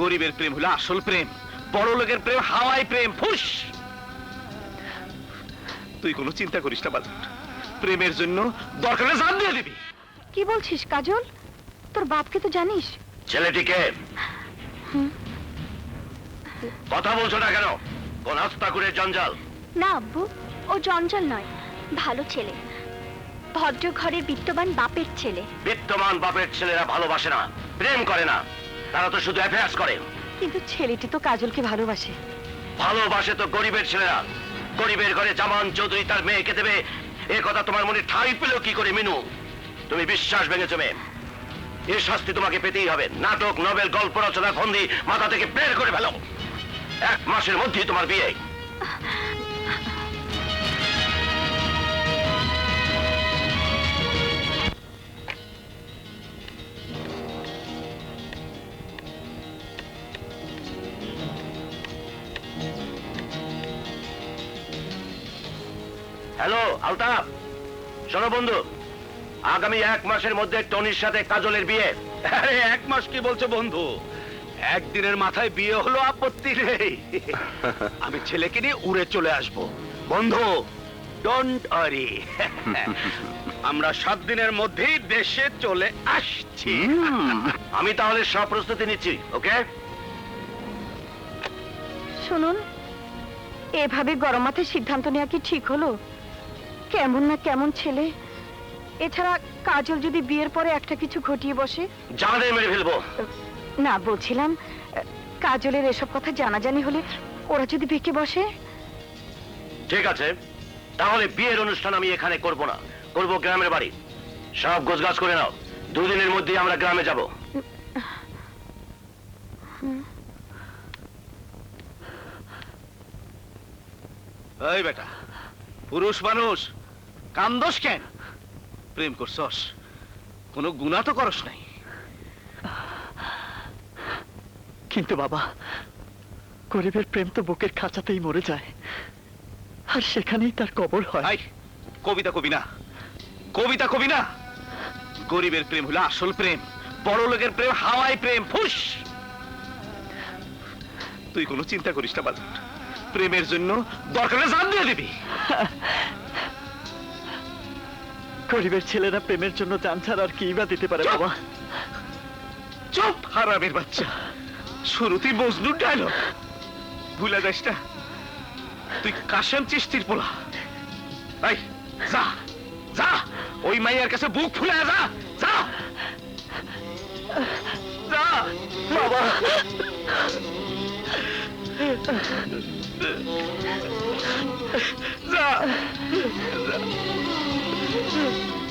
গরিবের প্রেম হলো আসল প্রেম, বড় লোকের প্রেম হাওয়াই প্রেম, ফুস। তুই কোনো চিন্তা করিস না বাদল, প্রেমের জন্য দরকার হলে জান দিয়ে দিবি। কি বলছিস কাজল? তোর বাপকে তো জানিস? ছেলেটিকে কথা বলছো না কেন? কোন হস্তাকুরের জঞ্জাল? না আব্বু, ও জঞ্জাল নয়, ভালো ছেলে, ভদ্র ঘরের বিত্তবান বাপের ছেলে। বিত্তমান বাপের ছেলেরা ভালোবাসে না, প্রেম করে না, তারা তো শুধু অ্যাফেয়ার্স করে। কিন্তু ছেলেটি তো কাজলকে ভালোবাসে। ভালোবাসে তো গরিবের ছেলেরা। গরিবের ঘরে জামান চৌধুরী তার মেয়েকে দেবে, এ কথা তোমার মনে ঠাঁই পেল কি করে মিনু? তুমি বিশ্বাস ভেঙেছো মেয়ে, এর শাস্তি তোমাকে পেতেই হবে। নাটক, নভেল, গল্প রচনা, ফন্দি মাথা থেকে বের করে ফেলো। 1 মাসের মধ্যেই তোমার বিয়ে। হ্যালো আলতাফ, শোনো বন্ধু, আগামী 1 মাসের মধ্যে টনির সাথে কাজলের বিয়ে। আরে 1 মাস কি বলছো বন্ধু, একদিনের মাথায় বিয়ে হলো, আপত্তি নেই। আমি ছেলেকে নিয়ে উড়ে চলে আসবো বন্ধু, ডোন্ট ওয়ারি। আমরা 7 দিনের মধ্যেই দেশে চলে আসছি। আমি তাহলে সব প্রস্তুতি নিচ্ছি, ওকে? শুনুন, এভাবে গরম মাথায় সিদ্ধান্ত নেওয়া কি ঠিক হলো? কেমন না কেমন ছেলে। এছাড়া কাজল যদি বিয়ের পরে একটা কিছু ঘটিয়ে বসে? জানে মেরে ফেলবো। না, বলছিলাম কাজলের এসব কথা জানাজানি হলে ওরা যদি বেঁকে বসে? ঠিক আছে, তাহলে বিয়ের অনুষ্ঠান আমি এখানে করব না, করব গ্রামের বাড়ি। সব গোছগাছ করে নাও, 2 দিনের মধ্যেই আমরা গ্রামে যাব। এই বেটা, পুরুষ মানুষ কান্দোস কেন? প্রেম করছস, কোনো গুনাহ তো করস নাই। কিন্তু বাবা, গরিবের প্রেম তো বুকের খাঁচাতেই মরে যায়, আর সেখানেই তার কবর হয়। আই, কবিতা কবি না, কবিতা কবি না। গরিবের প্রেম হলো আসল প্রেম, বড় লোকের প্রেম হাওয়াই প্রেম, ফুস। তুই কোনো চিন্তা করিস না বাদল, প্রেমের জন্য দরকার হলে জান দিয়ে দিবি। গরিবের ছেলেরা প্রেমের জন্য জান ছাড়া আর কি বা দিতে পারে বাবা? চুপ হারামের বাচ্চা, শুরুতেই মজনুর ডায়লগ ভুলে যাস না। তুই কাশেম চিশতির পোলা। এই যা যা, ওই মাইয়ার কাছে বুক ফুলে যা, যা যা বাবা, যা।